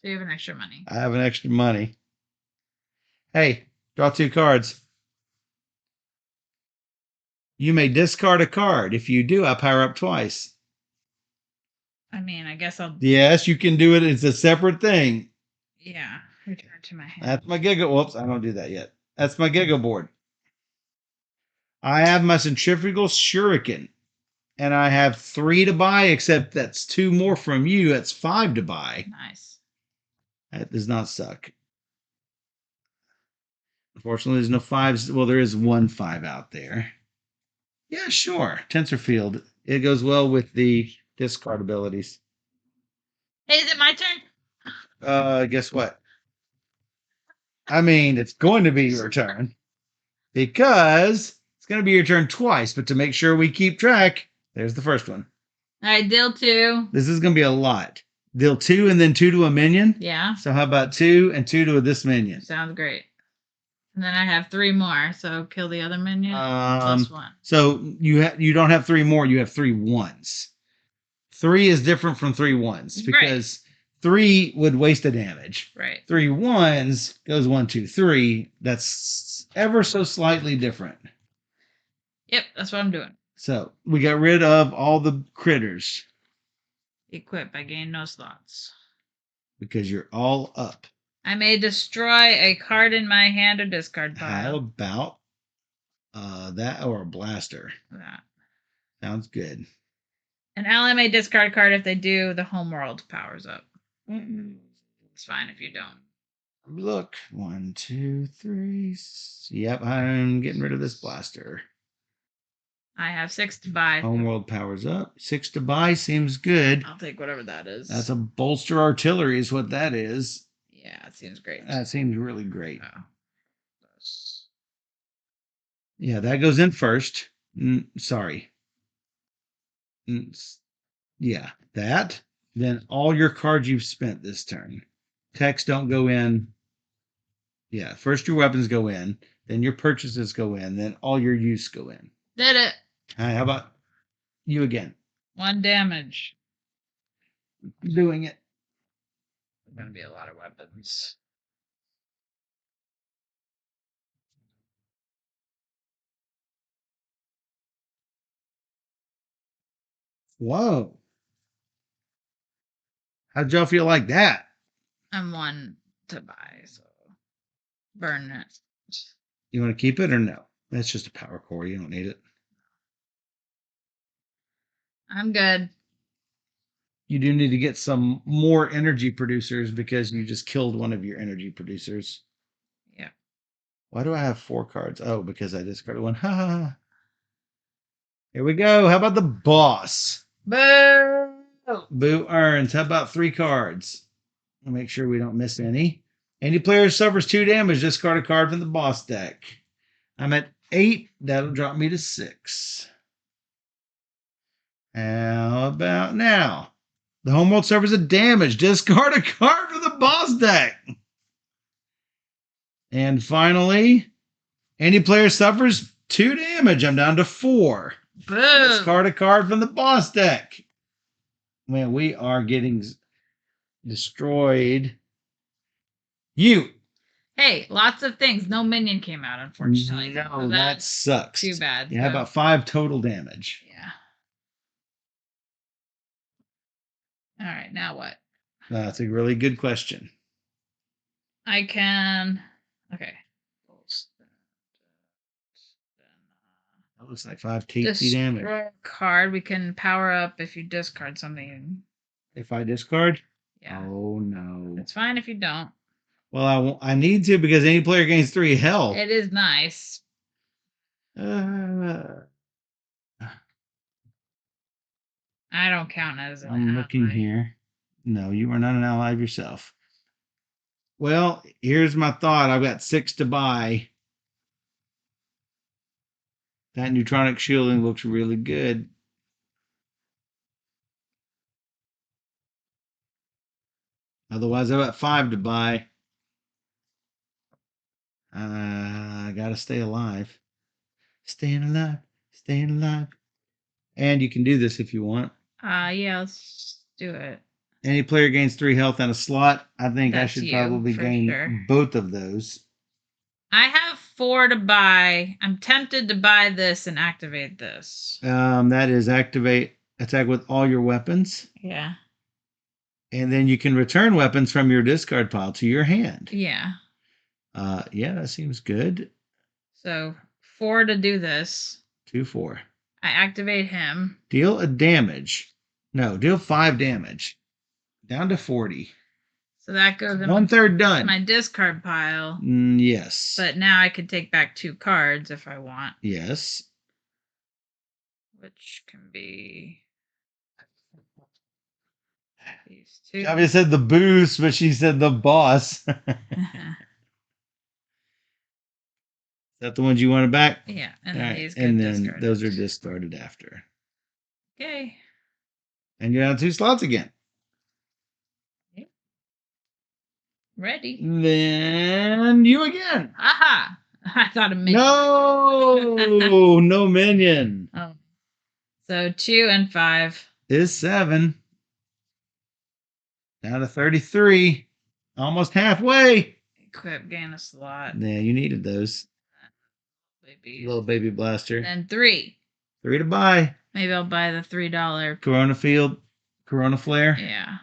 you have an extra money. I have an extra money. Hey, draw 2 cards. You may discard a card. If you do, I power up twice. I mean, I guess I'll. Yes, you can do it. It's a separate thing. Yeah, return to my hand. That's my Giga. Whoops, I don't do that yet. That's my Giga board. I have my Centrifugal Shuriken. And I have 3 to buy, except that's 2 more from you. That's 5 to buy. Nice. That does not suck. Unfortunately, there's no 5s. Well, there is 1 5 out there. Yeah, sure. Tensorfield. It goes well with the discard abilities. Hey, is it my turn? Guess what? I mean, it's going to be your turn because it's going to be your turn twice. But to make sure we keep track, there's the first one. All right, deal 2. This is going to be a lot. Deal 2 and then 2 to a minion. Yeah. So how about 2 and 2 to this minion? Sounds great. And then I have 3 more, so kill the other minion plus 1. So you don't have 3 more. You have 3 1s. 3 is different from 3 1s because 3 would waste a damage. Right. 3 1s goes 1, 2, 3. That's ever so slightly different. Yep, that's what I'm doing. So we got rid of all the critters. Equip. I gain no slots. Because you're all up. I may destroy a card in my hand or discard pile. How about that or a blaster? That. Sounds good. An ally may discard a card. If they do, the homeworld powers up. It's fine if you don't. Look. 1, 2, 3. Yep, I'm getting rid of this blaster. I have 6 to buy. Homeworld powers up. 6 to buy seems good. I'll take whatever that is. That's a bolster artillery is what that is. Yeah, it seems great. That seems really great. Oh. Yeah, that goes in first. Sorry. Yeah, that. Then all your cards you've spent this turn. Techs don't go in. Yeah, first your weapons go in, then your purchases go in, then all your use go in. Did it. All right, how about you again? 1 damage. Doing it. There's going to be a lot of weapons. Whoa. How'd y'all feel like that? I'm 1 to buy, so burn it. You want to keep it or no? That's just a power core. You don't need it. I'm good. You do need to get some more energy producers because you just killed one of your energy producers. Yeah. Why do I have 4 cards? Oh, because I discarded 1. Ha ha ha. Here we go. How about the boss? Boo! Boo earns. How about 3 cards? I'll make sure we don't miss any. Any player suffers 2 damage. Discard a card from the boss deck. I'm at 8. That'll drop me to 6. How about now? The homeworld suffers a damage. Discard a card from the boss deck. And finally, Any player suffers 2 damage. I'm down to 4. Boom. Discard a card from the boss deck. Man, we are getting destroyed. You. Hey, lots of things. No minion came out, unfortunately. No, So that sucks. too bad. Yeah, about 5 total damage. Yeah. All right, now what? That's a really good question. I can. Okay. That looks like 5 TP damage. Destroy a card. We can power up if you discard something. If I discard? Yeah. Oh, no. It's fine if you don't. Well, I need to because any player gains 3 health. It is nice. I don't count as an I'm looking ally. here. No, you are not an ally of yourself. Well, here's my thought. I've got 6 to buy. That neutronic shielding looks really good. Otherwise, I've got 5 to buy. I gotta stay alive. Staying alive. Staying alive. And you can do this if you want. Yeah, let's do it. Any player gains 3 health on a slot. I think I That's should you, probably for gain sure. both of those. I have 4 to buy. I'm tempted to buy this and activate this. That is activate attack with all your weapons. Yeah. And then you can return weapons from your discard pile to your hand. Yeah. Yeah, that seems good. So 4 to do this. 2, 4. I activate him. Deal a damage. No, deal 5 damage. Down to 40. So that goes in 1/3 done. my discard pile. Yes. But now I can take back 2 cards if I want. Yes. Which can be these 2. Gabby said the boost, but she said the boss. Is that the ones you wanted back? Yeah, and All then right, these get and then discarded. those are discarded after. Okay. And you're down 2 slots again. Ready. Then you again. Aha! I thought a minion. No, no minion. Oh. So 2 and 5 is 7. Down to 33. Almost halfway. Equip, gain a slot. Yeah, you needed those. Baby. Little baby blaster. And 3. 3 to buy. Maybe I'll buy the $3. Corona Field. Corona Flare. Yeah.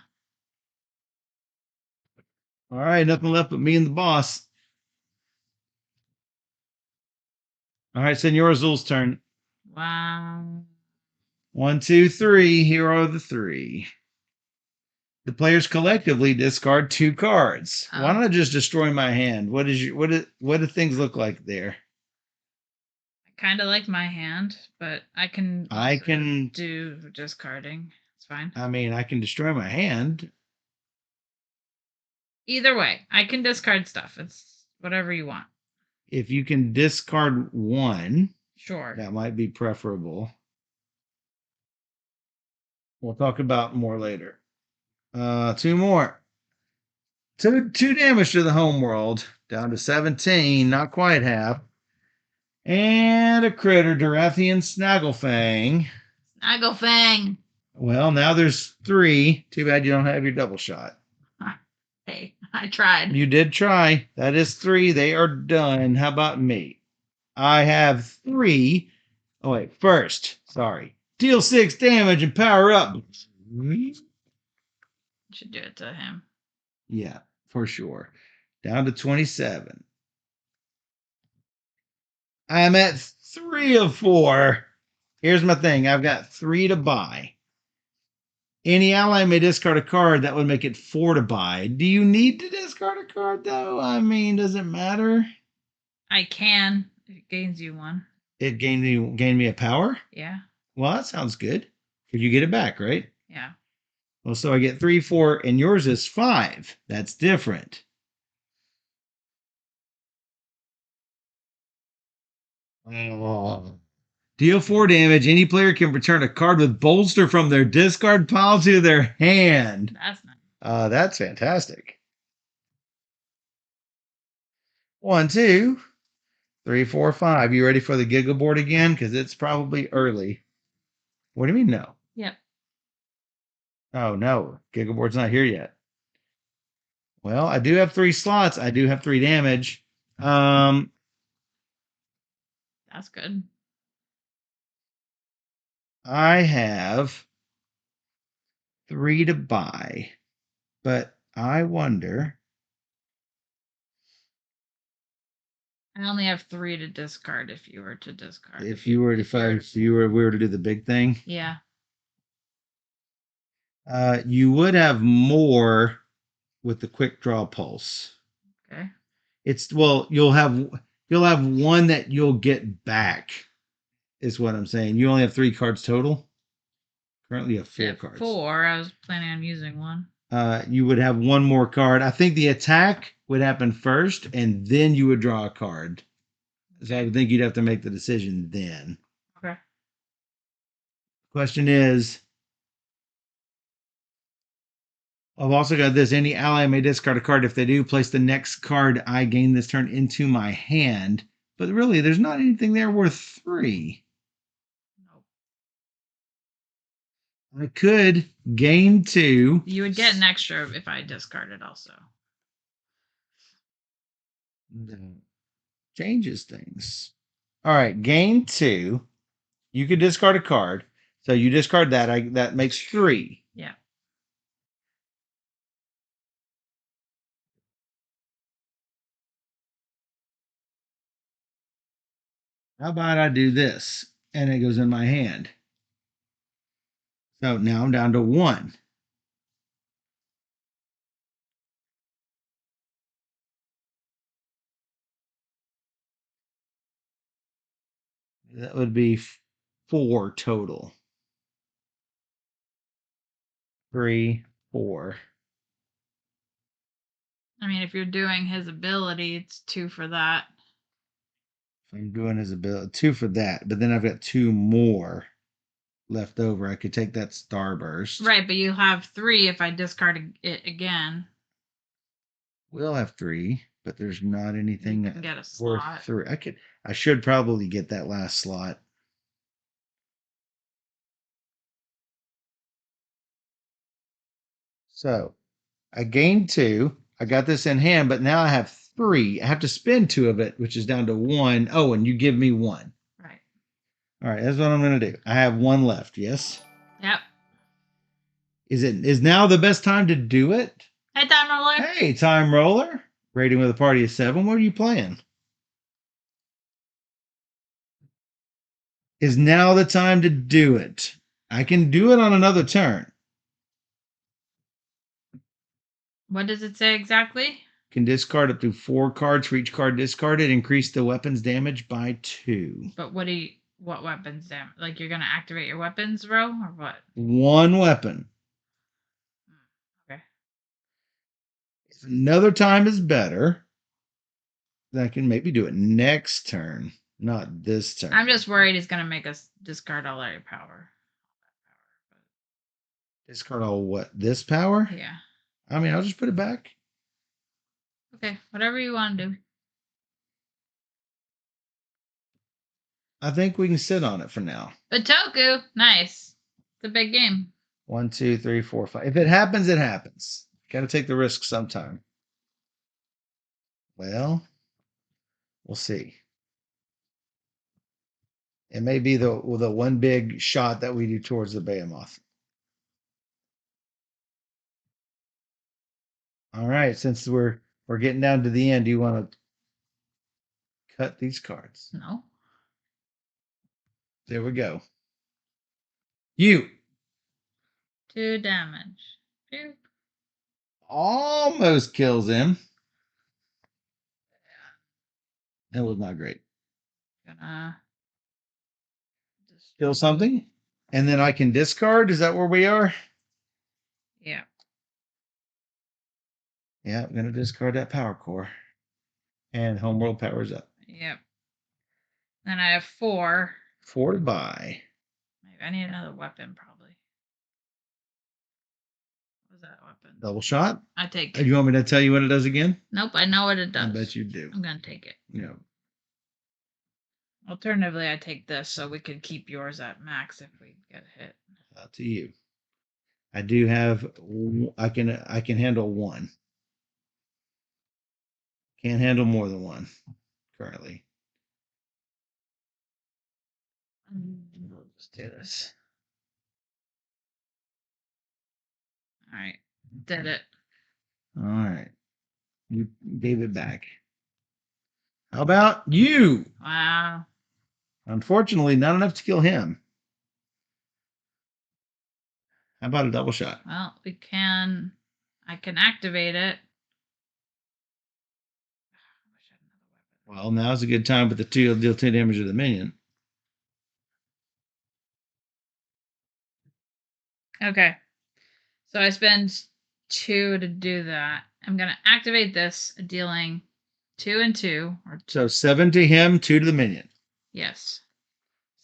All right, nothing left but me and the boss. All right, Senor Azul's turn. Wow. 1, 2, 3. Here are the 3. The players collectively discard 2 cards. Oh. Why don't I just destroy my hand? What do things look like there? I kind of like my hand, but I can do discarding. It's fine. I mean, I can destroy my hand. Either way, I can discard stuff. It's whatever you want. If you can discard 1, Sure. that might be preferable. We'll talk about more later. 2 more. 2 damage to the homeworld. Down to 17. Not quite half. And a critter, Dorathian Snagglefang. Snagglefang. Well, now there's 3. Too bad you don't have your double shot. Hey, I tried. You did try. That is 3. They are done. How about me? I have 3. Oh, wait. First, sorry. Deal 6 damage and power up. Should do it to him. Yeah, for sure. Down to 27. I'm at 3 of 4. Here's my thing. I've got 3 to buy. Any ally may discard a card that would make it 4 to buy. Do you need to discard a card, though? I mean, does it matter? I can. It gains you 1. It gained me a power? Yeah. Well, that sounds good. Because you get it back, right? Yeah. Well, so I get 3, 4, and yours is 5. That's different. Oh. Deal 4 damage. Any player can return a card with bolster from their discard pile to their hand. That's nice. That's fantastic. 1, 2, 3, 4, 5. You ready for the Giggle board again? Because it's probably early. What do you mean no? Yep. Oh no, Giggle board's not here yet. Well, I do have 3 slots. I do have 3 damage. That's good. I have 3 to buy, but I wonder. I only have 3 to discard if you were to discard. If you were we were to do the big thing, Yeah. you would have more with the quick draw pulse. Okay. You'll have one that you'll get back, is what I'm saying. You only have 3 cards total. Currently you have 4 cards. 4. I was planning on using one. You would have one more card. I think the attack would happen first, and then you would draw a card. So I would think you'd have to make the decision then. Okay. Question is, I've also got this. Any ally may discard a card. If they do, place the next card I gain this turn into my hand. But really, there's not anything there worth 3. Nope. I could gain 2. You would get an extra if I discarded also. Changes things. All right, gain 2. You could discard a card. So you discard that. That makes 3. Yeah. How about I do this? And it goes in my hand. So now I'm down to 1. That would be 4 total. 3, 4. I mean, if you're doing his ability, it's 2 for that. If I'm doing his ability, 2 for that, but then I've got 2 more left over. I could take that Starburst. Right, but you have 3 if I discard it again. We'll have 3, but there's not anything You can get a worth slot. 3. I should probably get that last slot. So I gained 2. I got this in hand, but now I have 3. I have to spend 2 of it, which is down to 1. Oh, and you give me 1. Right. All right, that's what I'm going to do. I have 1 left. Yes. Yep. Is now the best time to do it? Hey, Time Roller. Hey, Time Roller. Rating with a party of 7. What are you playing? Is now the time to do it? I can do it on another turn. What does it say exactly? Can discard up to 4 cards for each card discarded. Increase the weapon's damage by 2. But what weapons damage? Like you're gonna activate your weapons row or what? 1 weapon. Okay. If another time is better, then I can maybe do it next turn, not this turn. I'm just worried he's gonna make us discard all our power. Discard all what? This power? Yeah. I mean, I'll just put it back. Okay, whatever you want to do. I think we can sit on it for now. Batoku, nice. It's a big game. 1, 2, 3, 4, 5. If it happens, it happens. Got to take the risk sometime. Well, we'll see. It may be the one big shot that we do towards the Behemoth. All right, since we're getting down to the end, do you want to cut these cards? No. There we go. You 2 damage. 2. almost kills him. That was not great. Gonna Kill something, and then I can discard. Is that where we are? Yeah. Yeah, I'm gonna discard that power core, and Homeworld powers up. Yep. Then I have 4. 4 to buy. Maybe I need another weapon probably. What was that weapon? Double shot. I take Do it. you want me to tell you what it does again? Nope, I know what it does. I bet you do. I'm gonna take it. No. Alternatively, I take this so we could keep yours at max if we get hit. Up to you. I do have. I can handle one. Can't handle more than one currently. We'll just do this. All right, did it. All right. You gave it back. How about you? Wow. Unfortunately, not enough to kill him. How about a double shot? Well, we can. I can activate it. I wish I had another Well, now's a good time with the two deal 2 damage to the minion. weapon. Okay. So I spend 2 to do that. I'm gonna activate this, dealing 2 and 2. Or So 7 to him, 2 to the minion. yes.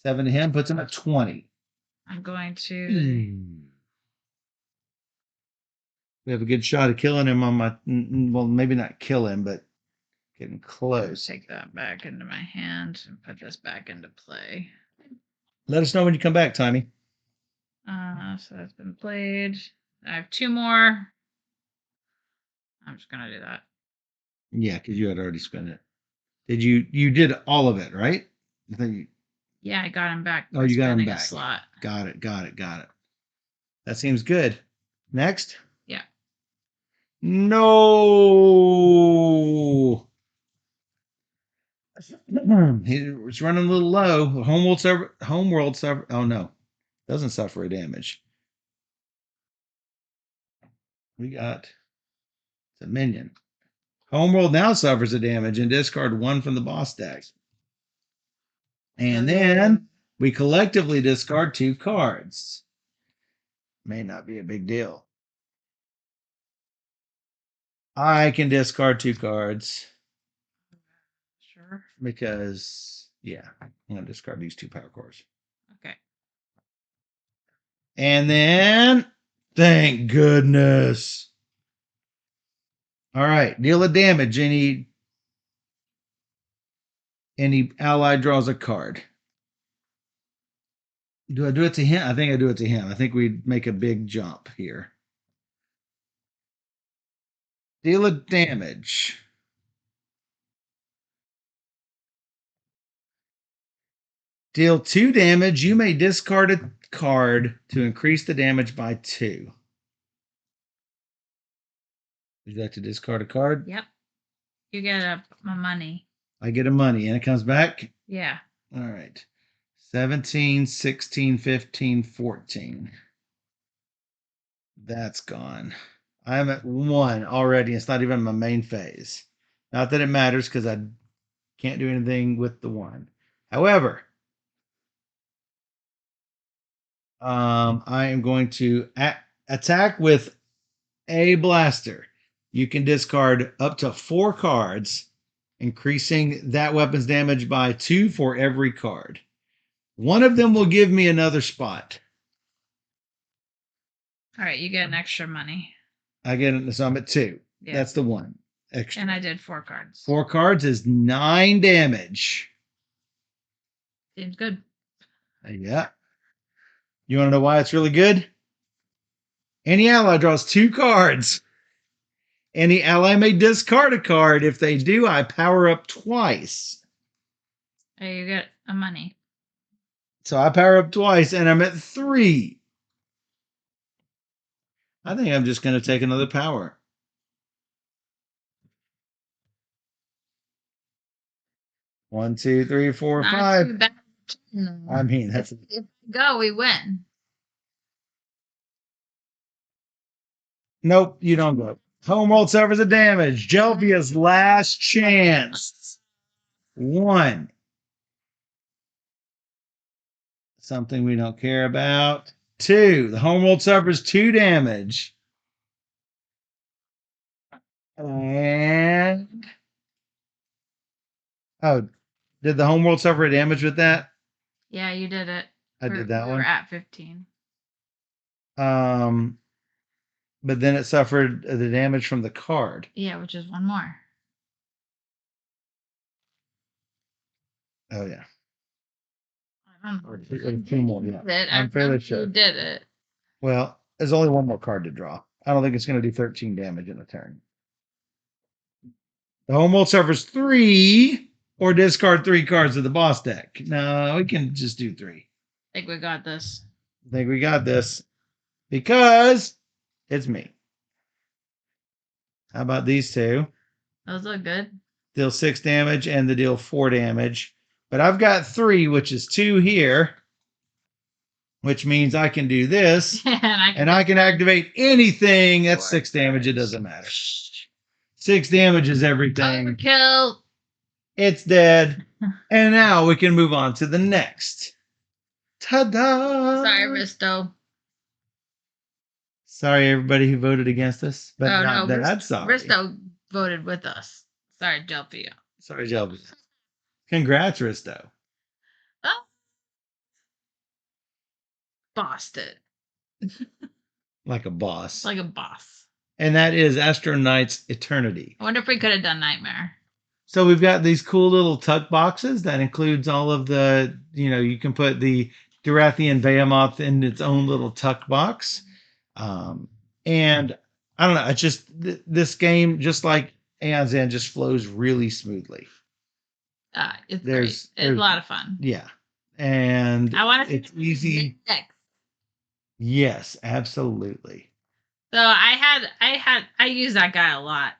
7 to him puts him at 20. I'm going to. We have a good shot of killing him on my. Well, maybe not kill him, but getting close. Take that back into my hand and put this back into play. Let us know when you come back, Timmy. So that's been played. I have 2 more. I'm just gonna do that. Yeah, because you had already spent it. Did you? You did all of it, right? I think you, Yeah, I got him back. Oh, you got him spending back. A slot. Got it. That seems good. Next. Yeah. No. He's running a little low. Homeworld suffer. Oh no, doesn't suffer a damage. We got it's a minion. Homeworld now suffers a damage and discard 1 from the boss deck. And then we collectively discard 2 cards. May not be a big deal. I can discard 2 cards Sure. because, yeah, I'm going to discard these 2 power cores. Okay. And then, thank goodness. All right, deal a damage. Any ally draws a card. Do I do it to him? I think I do it to him. I think we make a big jump here. Deal a damage. Deal 2 damage. You may discard a card to increase the damage by 2. Would you like to discard a card? Yep. You get my money. I get a money and it comes back? Yeah. All right. 17, 16, 15, 14. That's gone. I'm at 1 already. It's not even my main phase. Not that it matters because I can't do anything with the 1. However, I am going to attack with a blaster. You can discard up to 4 cards, increasing that weapon's damage by 2 for every card. One of them will give me another spot. All right, you get an extra money. I get it, so I'm at 2. Yeah. That's the 1 extra. And I did 4 cards. 4 cards is 9 damage. Seems good. Yeah. You want to know why it's really good? Any ally draws 2 cards. Any ally may discard a card. If they do, I power up twice. Hey, you get a money. So I power up twice and I'm at 3. I think I'm just going to take another power. 1, 2, 3, 4, Not 5. too bad. No. I mean, that's if we go, we win. Nope, you don't go. Homeworld suffers a damage. Jelvia's last chance. 1. Something we don't care about. 2. The homeworld suffers 2 damage. And oh, did the homeworld suffer damage with that? Yeah, you did it. I did that we one. We're at 15. But then it suffered the damage from the card. Yeah, which is 1 more. Oh yeah. Or two more, yeah. I'm fairly sure sure. you did it. Well, there's only one more card to draw. I don't think it's going to do 13 damage in a turn. The home world suffers 3 or discard 3 cards of the boss deck. No, we can just do 3. I think we got this. I think we got this because it's me. How about these two? Those look good. Deal 6 damage and the deal 4 damage. But I've got 3, which is 2 here, which means I can do this. And I can activate anything. That's 6 damage. It doesn't matter. 6 damage is everything. Overkill. It's dead. And now we can move on to the next. Ta-da! Sorry, Risto. Sorry, everybody who voted against us. But not that I'm sorry. Risto voted with us. Sorry, Jelpio. Sorry, Jelpio. Congrats, Risto. Oh. Bossed it. Like a boss. Like a boss. And that is Astro Knights Eternity. I wonder if we could have done Nightmare. So we've got these cool little tuck boxes that includes all of the, you can put the Durathian Behemoth in its own little tuck box. And I don't know, it's just this game, just like Aeon's End, just flows really smoothly. It's great. It's a lot of fun. Yeah. And I want to it's easy. Yes, absolutely. So I use that guy a lot.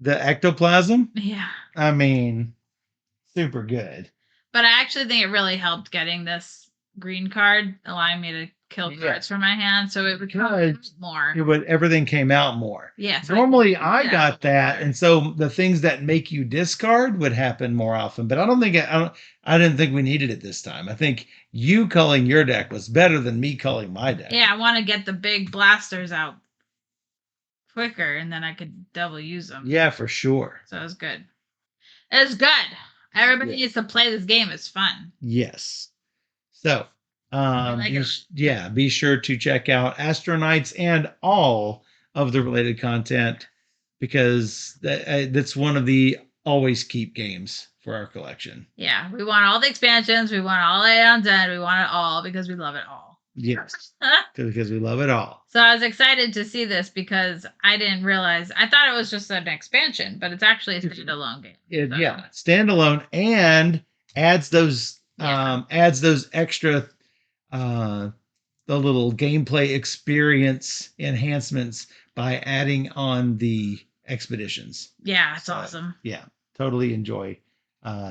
The ectoplasm? Yeah. I mean, super good. But I actually think it really helped getting this green card, allowing me to kill cards from my hand. So it would come more. Everything came out more. Yeah. So normally I got that. And so the things that make you discard would happen more often. But I didn't think we needed it this time. I think you culling your deck was better than me culling my deck. Yeah, I want to get the big blasters out quicker, and then I could double use them. Yeah, for sure. So it was good. It's good. Everybody needs to play this game. It's fun. Yes. So, be sure to check out Astro Knights and all of the related content because that's one of the always keep games for our collection. Yeah, we want all the expansions. We want all Aeon's End. We want it all because we love it all. Yes, because we love it all. So I was excited to see this because I didn't realize. I thought it was just an expansion, but it's actually a standalone game. Yeah, standalone and adds those extra the little gameplay experience enhancements by adding on the expeditions. Yeah, it's awesome. Yeah, totally enjoy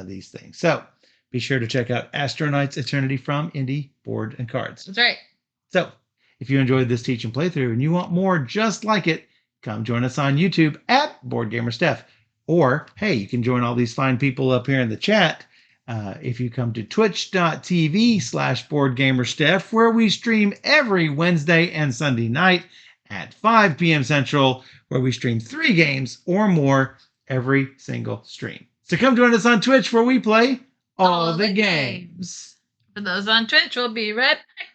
these things. So be sure to check out Astro Knights Eternity from Indie Board and Cards. That's right. So if you enjoyed this teach and playthrough and you want more just like it, come join us on YouTube at Board Gamer Steph. Or, hey, you can join all these fine people up here in the chat if you come to twitch.tv/BoardGamerSteph, where we stream every Wednesday and Sunday night at 5 p.m. Central, where we stream 3 games or more every single stream. So come join us on Twitch, where we play all the games. For those on Twitch, we'll be right back.